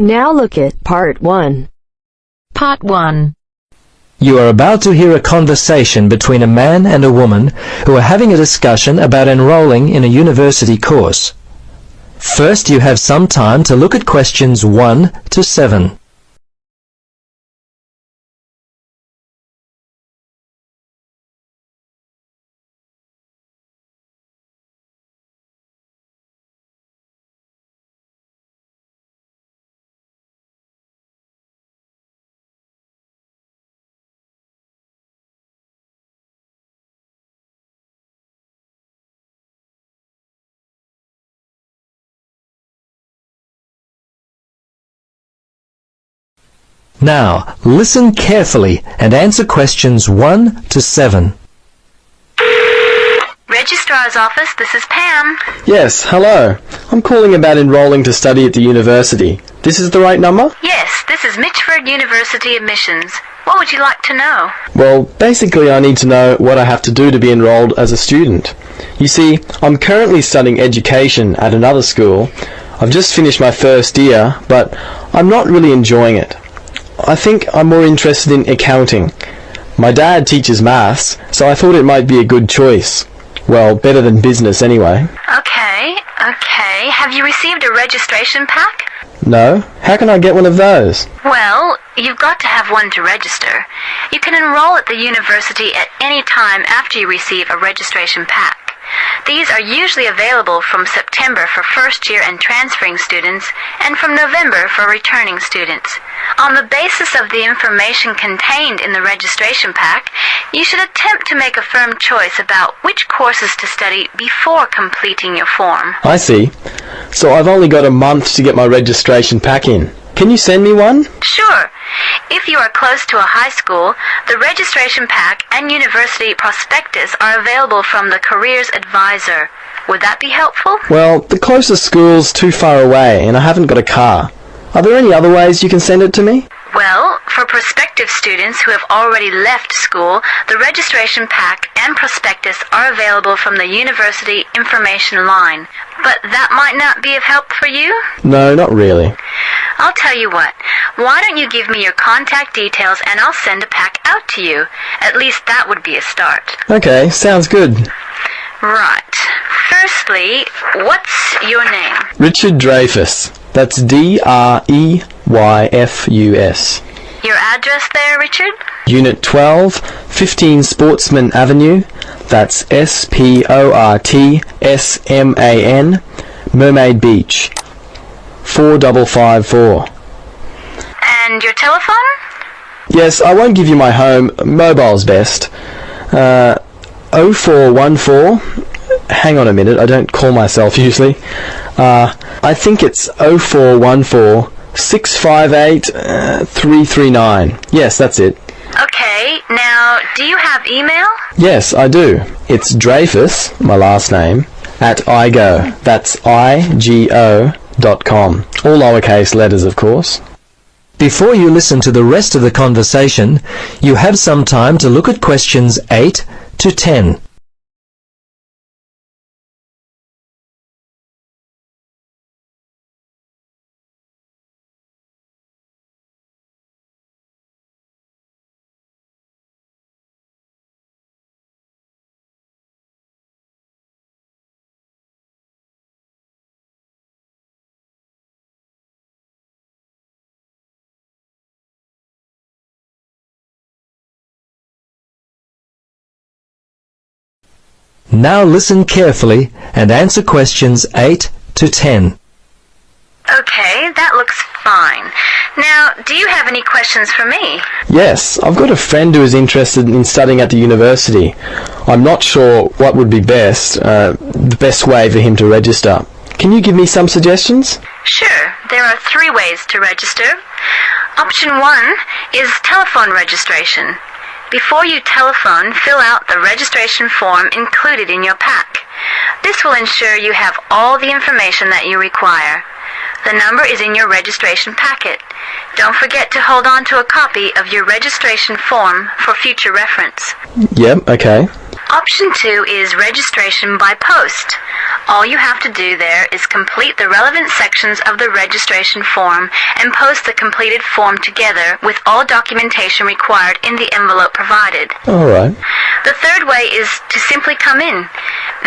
Now look at Part 1. Part 1. You are about to hear a conversation between a man and a woman who are having a discussion about enrolling in a university course. First, you have some time to look at questions 1 to 7. Now, listen carefully and answer questions 1 to 7. Registrar's office, this is Pam. Yes, hello. I'm calling about enrolling to study at the university. This is the right number? Yes, this is Mitchford University admissions. What would you like to know? Well, basically I need to know what I have to do to be enrolled as a student. You see, I'm currently studying education at another school. I've just finished my first year, but I'm not really enjoying it. I think I'm more interested in accounting. My dad teaches maths, so I thought it might be a good choice. Well, better than business anyway. Okay. Have you received a registration pack? No? How can I get one of those? Well, you've got to have one to register. You can enroll at the university at any time after you receive a registration pack. These are usually available from September for first-year and transferring students, and from November for returning students. On the basis of the information contained in the registration pack, you should attempt to make a firm choice about which courses to study before completing your form. I see. So I've only got a month to get my registration pack in. Can you send me one? Sure. If you are close to a high school, the registration pack and university prospectus are available from the Careers Advisor. Would that be helpful? Well, the closest school's too far away and I haven't got a car. Are there any other ways you can send it to me? Well, for prospective students who have already left school, the registration pack and prospectus are available from the university information line. But that might not be of help for you? No, not really. I'll tell you what. Why don't you give me your contact details and I'll send a pack out to you. At least that would be a start. Okay, sounds good. Right. Firstly, what's your name? Richard Dreyfus. That's D-R-E-Y-F-U-S. Your address there, Richard? Unit 12, 15 Sportsman Avenue. That's S-P-O-R-T-S-M-A-N, Mermaid Beach. 4554. And your telephone? Yes, I won't give you my home. Mobile's best. 0414. Hang on a minute, I don't call myself usually. I think it's 0414 658 339. Yes, that's it. Okay, now, do you have email? Yes, I do. It's Dreyfus, my last name, at igo. That's IGO.com. All lowercase letters, of course. Before you listen to the rest of the conversation, you have some time to look at questions 8 to 10. Now listen carefully and answer questions 8 to 10. Okay, that looks fine. Now, do you have any questions for me? Yes, I've got a friend who is interested in studying at the university. I'm not sure what would be the best way for him to register. Can you give me some suggestions? Sure, there are 3 ways to register. Option 1 is telephone registration. Before you telephone, fill out the registration form included in your pack. This will ensure you have all the information that you require. The number is in your registration packet. Don't forget to hold on to a copy of your registration form for future reference. Yep, okay. Option 2 is registration by post. All you have to do there is complete the relevant sections of the registration form and post the completed form together with all documentation required in the envelope provided. All right. The third way is to simply come in.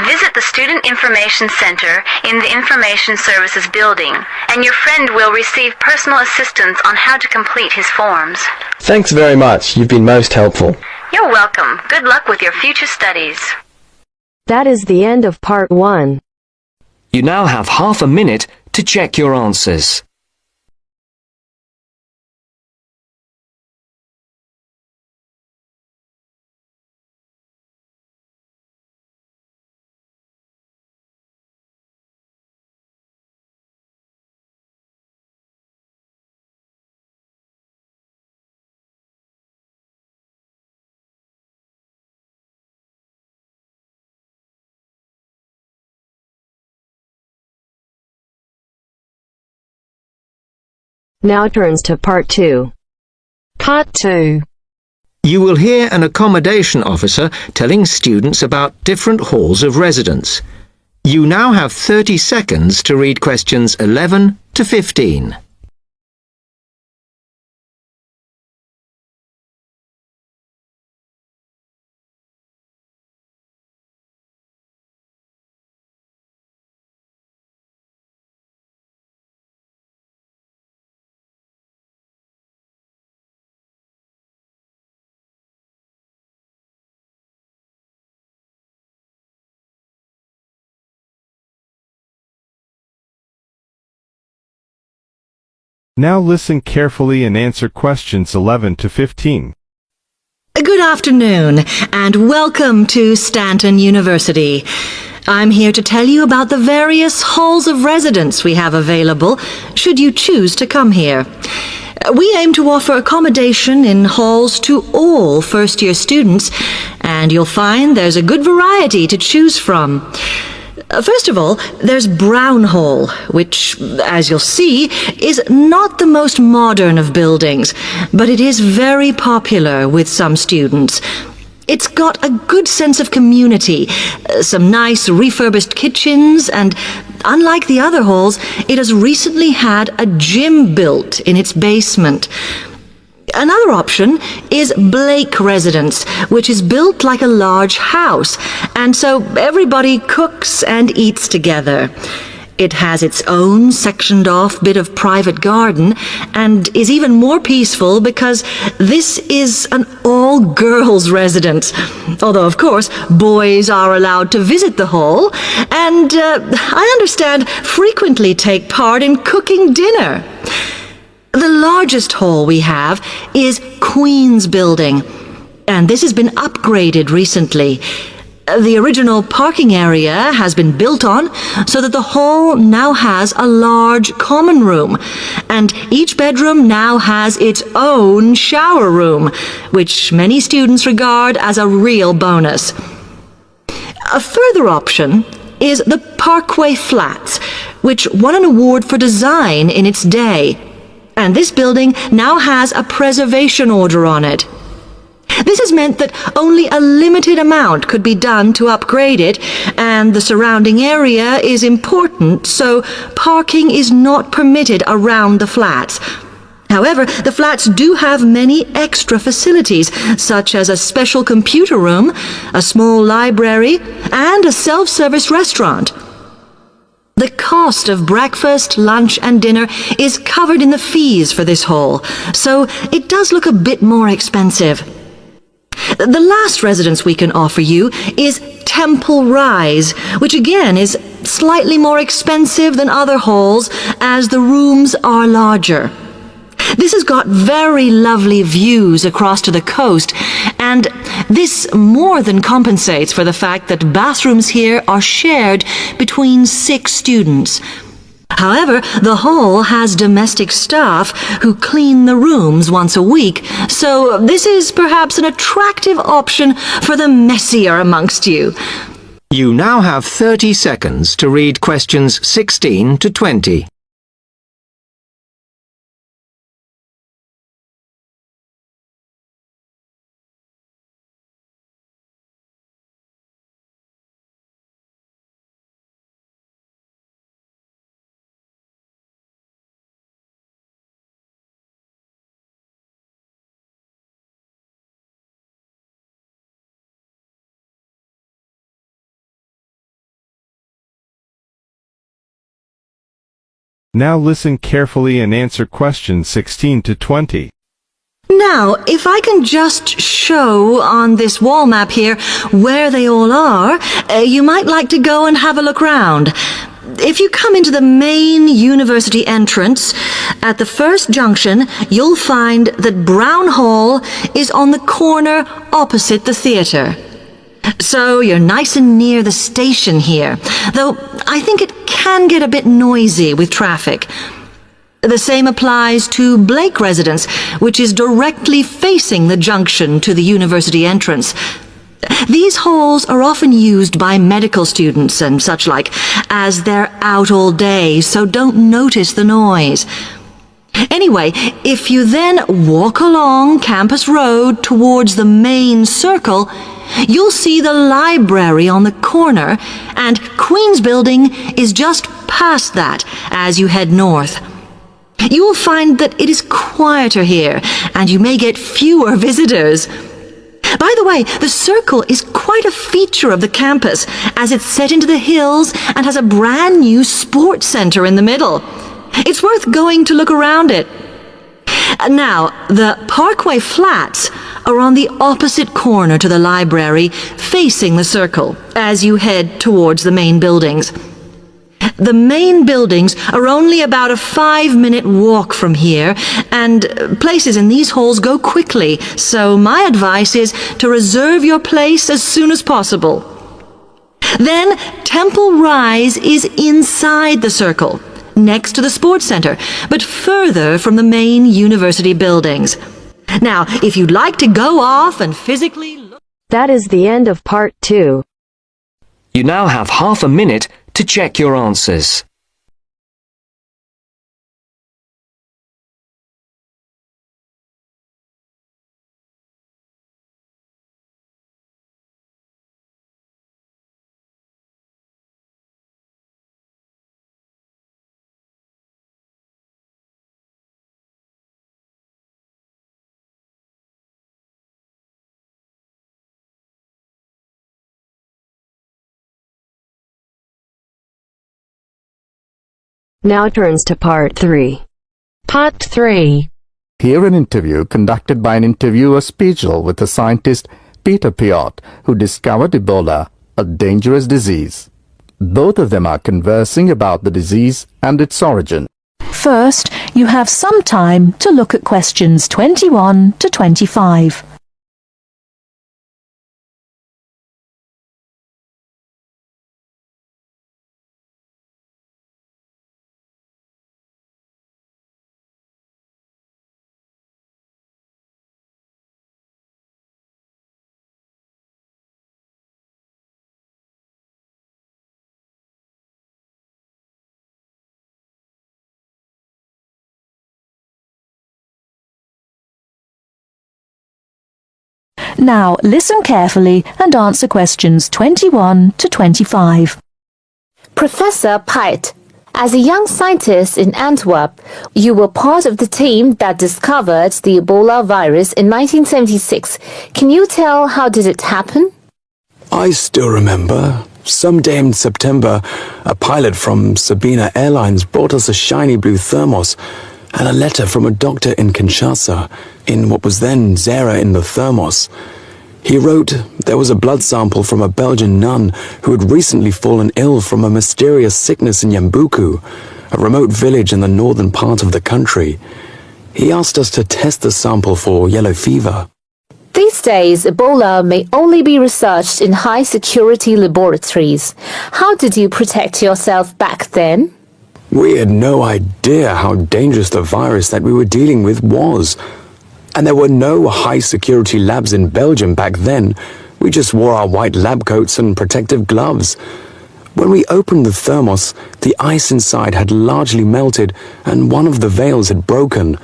Visit the Student Information Center in the Information Services building, and your friend will receive personal assistance on how to complete his forms. Thanks very much. You've been most helpful. You're welcome. Good luck with your future studies. That is the end of part 1. You now have half a minute to check your answers. Now turns to part 2. Part 2. You will hear an accommodation officer telling students about different halls of residence. You now have 30 seconds to read questions 11 to 15. Now listen carefully and answer questions 11 to 15. Good afternoon, and welcome to Stanton University. I'm here to tell you about the various halls of residence we have available, should you choose to come here. We aim to offer accommodation in halls to all first-year students, and you'll find there's a good variety to choose from. First of all, there's Brown Hall, which, as you'll see, is not the most modern of buildings, but it is very popular with some students. It's got a good sense of community, some nice refurbished kitchens, and unlike the other halls, it has recently had a gym built in its basement. Another option is Blake Residence, which is built like a large house, and so everybody cooks and eats together. It has its own sectioned-off bit of private garden and is even more peaceful because this is an all-girls residence. Although, of course, boys are allowed to visit the hall and, I understand, frequently take part in cooking dinner. The largest hall we have is Queen's Building, and this has been upgraded recently. The original parking area has been built on so that the hall now has a large common room, and each bedroom now has its own shower room, which many students regard as a real bonus. A further option is the Parkway Flats, which won an award for design in its day. And this building now has a preservation order on it. This has meant that only a limited amount could be done to upgrade it, and the surrounding area is important, so parking is not permitted around the flats. However, the flats do have many extra facilities, such as a special computer room, a small library, and a self-service restaurant. The cost of breakfast, lunch, and dinner is covered in the fees for this hall, so it does look a bit more expensive. The last residence we can offer you is Temple Rise, which again is slightly more expensive than other halls as the rooms are larger. This has got very lovely views across to the coast, and this more than compensates for the fact that bathrooms here are shared between 6 students. However, the hall has domestic staff who clean the rooms once a week, so this is perhaps an attractive option for the messier amongst you. You now have 30 seconds to read questions 16 to 20. Now listen carefully and answer questions 16 to 20. Now, if I can just show on this wall map here where they all are, you might like to go and have a look round. If you come into the main university entrance, at the first junction, you'll find that Brown Hall is on the corner opposite the theatre. So you're nice and near the station here, though I think it can get a bit noisy with traffic. The same applies to Blake Residence, which is directly facing the junction to the university entrance. These halls are often used by medical students and such like, as they're out all day, so don't notice the noise. Anyway, if you then walk along Campus Road towards the main circle, you'll see the library on the corner, and Queen's Building is just past that as you head north. You will find that it is quieter here, and you may get fewer visitors. By the way, the circle is quite a feature of the campus, as it's set into the hills and has a brand new sports center in the middle. It's worth going to look around it. Now, the Parkway Flats are on the opposite corner to the library, facing the circle, as you head towards the main buildings. The main buildings are only about a 5-minute walk from here, and places in these halls go quickly, so my advice is to reserve your place as soon as possible. Then Temple Rise is inside the circle, next to the sports center, but further from the main university buildings. Now, if you'd like to go off and physically look... That is the end of part 2. You now have half a minute to check your answers. Now turns to part 3. Part 3. Hear an interview conducted by an interviewer Spiegel with the scientist Peter Piot, who discovered Ebola, a dangerous disease. Both of them are conversing about the disease and its origin. First, you have some time to look at questions 21 to 25. Now listen carefully and answer questions 21 to 25. Professor Piot, as a young scientist in Antwerp, you were part of the team that discovered the Ebola virus in 1976. Can you tell how did it happen? I still remember. Some day in September, a pilot from Sabina Airlines brought us a shiny blue thermos and a letter from a doctor in Kinshasa, in what was then Zara in the thermos. He wrote there was a blood sample from a Belgian nun who had recently fallen ill from a mysterious sickness in Yambuku, a remote village in the northern part of the country. He asked us to test the sample for yellow fever. These days, Ebola may only be researched in high-security laboratories. How did you protect yourself back then? We had no idea how dangerous the virus that we were dealing with was. And there were no high-security labs in Belgium back then. We just wore our white lab coats and protective gloves. When we opened the thermos, the ice inside had largely melted and one of the valves had broken.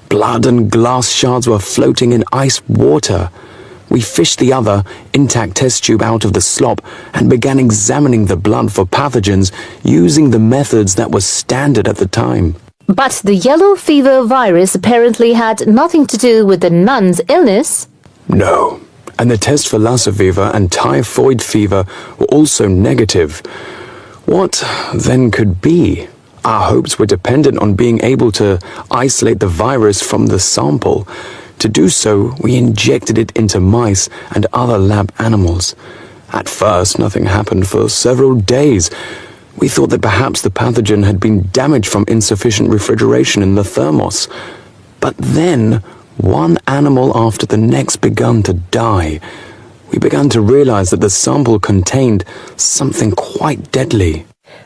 Blood and glass shards were floating in ice water. We fished the other, intact test tube out of the slop and began examining the blood for pathogens using the methods that were standard at the time. But the yellow fever virus apparently had nothing to do with the nun's illness. No, and the test for Lassa fever and typhoid fever were also negative. What then could be? Our hopes were dependent on being able to isolate the virus from the sample. To do so, we injected it into mice and other lab animals. At first, nothing happened for several days. We thought that perhaps the pathogen had been damaged from insufficient refrigeration in the thermos. But then, one animal after the next began to die. We began to realize that the sample contained something quite deadly.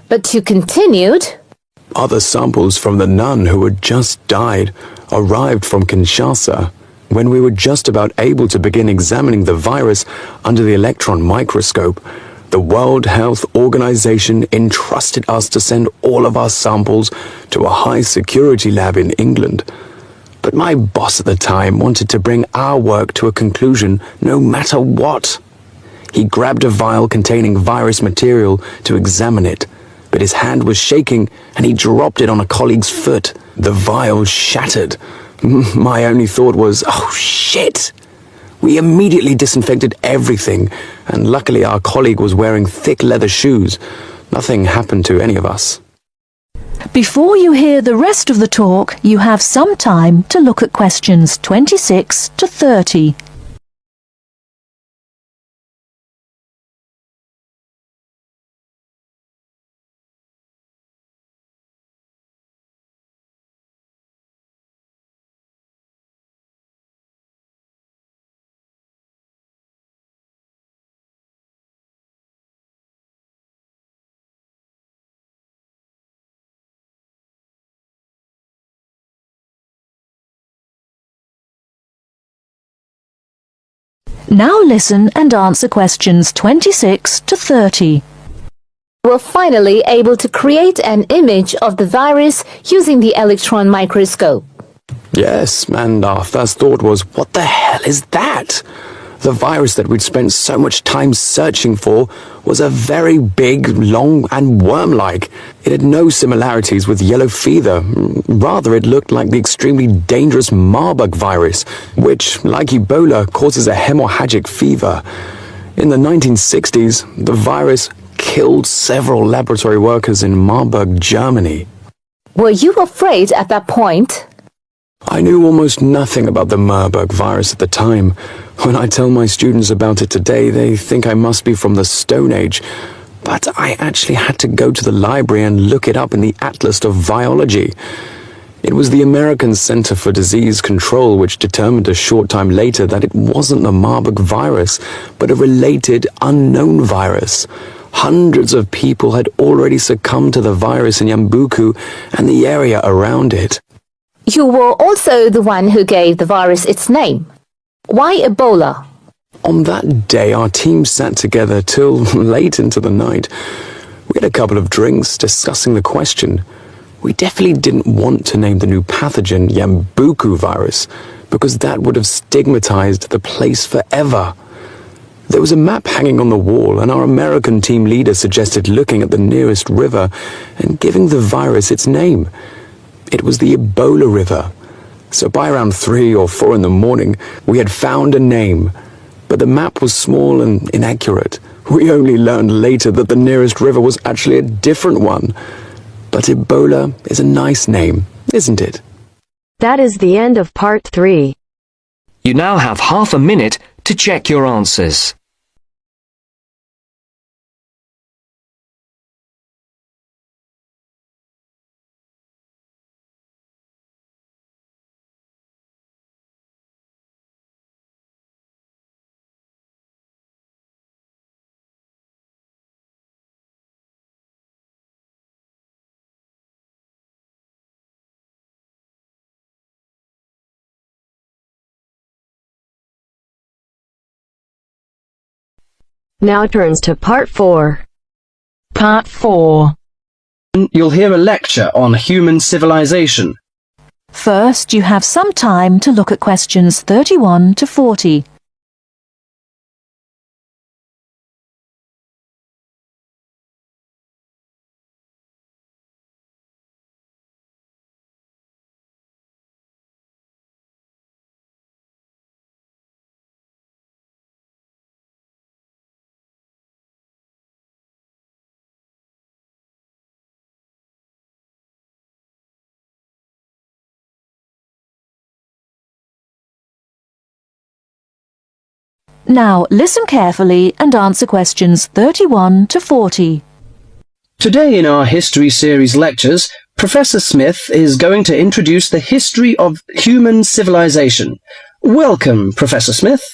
But you continued. Other samples from the nun who had just died arrived from Kinshasa. When we were just about able to begin examining the virus under the electron microscope, the World Health Organization entrusted us to send all of our samples to a high-security lab in England. But my boss at the time wanted to bring our work to a conclusion no matter what. He grabbed a vial containing virus material to examine it, but his hand was shaking and he dropped it on a colleague's foot. The vial shattered. My only thought was, oh shit! We immediately disinfected everything, and luckily our colleague was wearing thick leather shoes. Nothing happened to any of us. Before you hear the rest of the talk, you have some time to look at questions 26 to 30. Now listen and answer questions 26 to 30. You were finally able to create an image of the virus using the electron microscope. Yes, and our first thought was, what the hell is that? The virus that we'd spent so much time searching for was a very big, long, and worm-like. It had no similarities with yellow fever. Rather, it looked like the extremely dangerous Marburg virus, which, like Ebola, causes a hemorrhagic fever. In the 1960s, the virus killed several laboratory workers in Marburg, Germany. Were you afraid at that point? I knew almost nothing about the Marburg virus at the time. When I tell my students about it today, they think I must be from the Stone Age. But I actually had to go to the library and look it up in the Atlas of Virology. It was the American Center for Disease Control which determined a short time later that it wasn't the Marburg virus, but a related unknown virus. Hundreds of people had already succumbed to the virus in Yambuku and the area around it. You were also the one who gave the virus its name. Why Ebola? On that day, our team sat together till late into the night. We had a couple of drinks discussing the question. We definitely didn't want to name the new pathogen Yambuku virus, because that would have stigmatized the place forever. There was a map hanging on the wall, and our American team leader suggested looking at the nearest river and giving the virus its name. It was the Ebola River. So by around 3 or 4 in the morning, we had found a name. But the map was small and inaccurate. We only learned later that the nearest river was actually a different one. But Ebola is a nice name, isn't it? That is the end of part 3. You now have half a minute to check your answers. Now turns to part 4. Part 4. You'll hear a lecture on human civilization. First, you have some time to look at questions 31 to 40. Now listen carefully and answer questions 31 to 40. Today in our History Series lectures, Professor Smith is going to introduce the history of human civilization. Welcome, Professor Smith.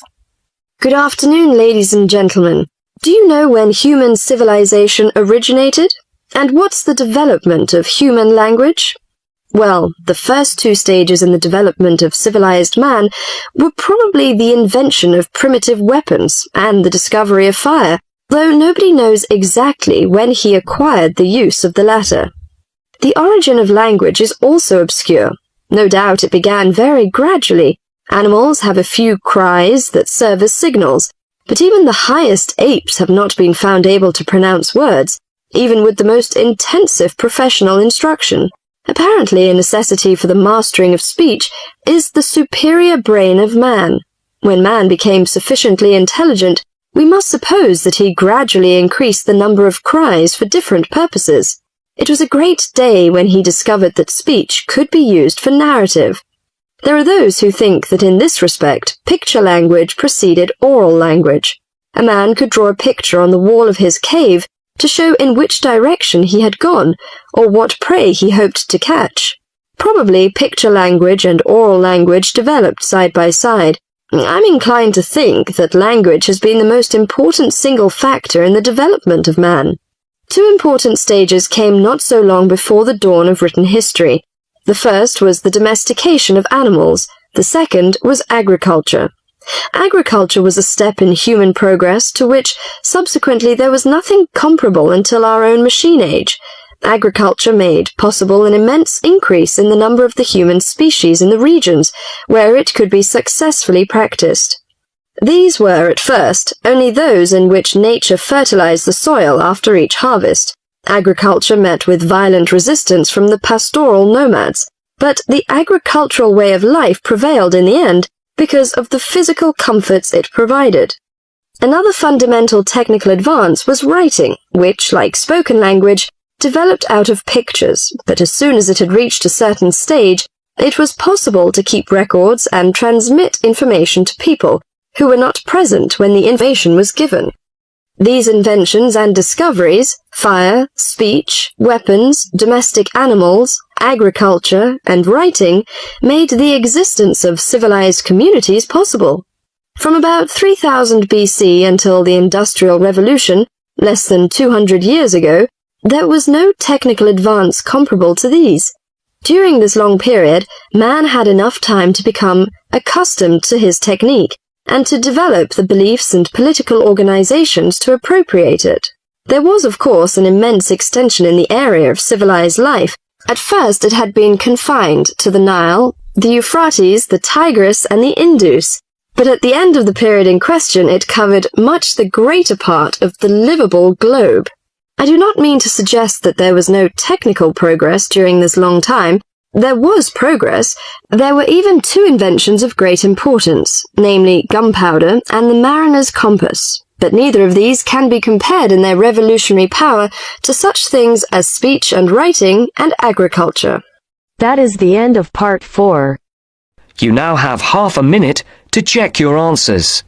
Good afternoon, ladies and gentlemen. Do you know when human civilization originated? And what's the development of human language? Well, the first two stages in the development of civilized man were probably the invention of primitive weapons and the discovery of fire, though nobody knows exactly when he acquired the use of the latter. The origin of language is also obscure. No doubt it began very gradually. Animals have a few cries that serve as signals, but even the highest apes have not been found able to pronounce words, even with the most intensive professional instruction. Apparently, a necessity for the mastering of speech is the superior brain of man. When man became sufficiently intelligent, we must suppose that he gradually increased the number of cries for different purposes. It was a great day when he discovered that speech could be used for narrative. There are those who think that in this respect, picture language preceded oral language. A man could draw a picture on the wall of his cave to show in which direction he had gone, or what prey he hoped to catch. Probably picture language and oral language developed side by side. I'm inclined to think that language has been the most important single factor in the development of man. Two important stages came not so long before the dawn of written history. The first was the domestication of animals. The second was agriculture. Agriculture was a step in human progress to which, subsequently, there was nothing comparable until our own machine age. Agriculture made possible an immense increase in the number of the human species in the regions where it could be successfully practiced. These were, at first, only those in which nature fertilized the soil after each harvest. Agriculture met with violent resistance from the pastoral nomads, but the agricultural way of life prevailed in the end because of the physical comforts it provided. Another fundamental technical advance was writing, which, like spoken language, developed out of pictures, but as soon as it had reached a certain stage, it was possible to keep records and transmit information to people who were not present when the information was given. These inventions and discoveries, fire, speech, weapons, domestic animals, agriculture, and writing, made the existence of civilized communities possible. From about 3000 BC until the Industrial Revolution, less than 200 years ago, there was no technical advance comparable to these. During this long period, man had enough time to become accustomed to his technique, and to develop the beliefs and political organizations to appropriate it. There was, of course, an immense extension in the area of civilized life. At first it had been confined to the Nile, the Euphrates, the Tigris, and the Indus, but at the end of the period in question it covered much the greater part of the livable globe. I do not mean to suggest that there was no technical progress during this long time. There was progress. There were even two inventions of great importance, namely gunpowder and the mariner's compass. But neither of these can be compared in their revolutionary power to such things as speech and writing and agriculture. That is the end of part 4. You now have half a minute to check your answers.